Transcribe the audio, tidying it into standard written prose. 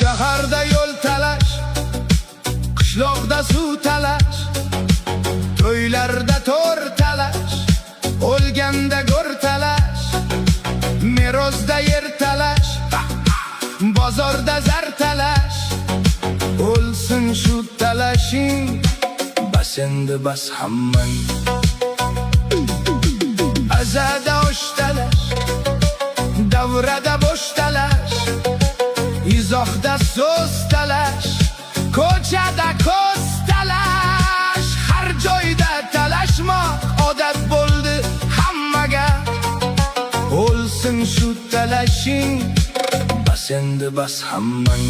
Shaharda yo'l talash, qishloqda suv talash, to'ylarda to'r talash, o'lganda go'r talash, merosda yer talash, bozorda zar talash. O'lsin shu talashing, bas endi bas hammang. Azada osh talash, davrada bo'sh talash, izohda so'z talash, ko'chada ko'z talash. Har joyda talashmoq odat bo'ldi hammaga. O'lsin shu talashing, bas endi bas hammang.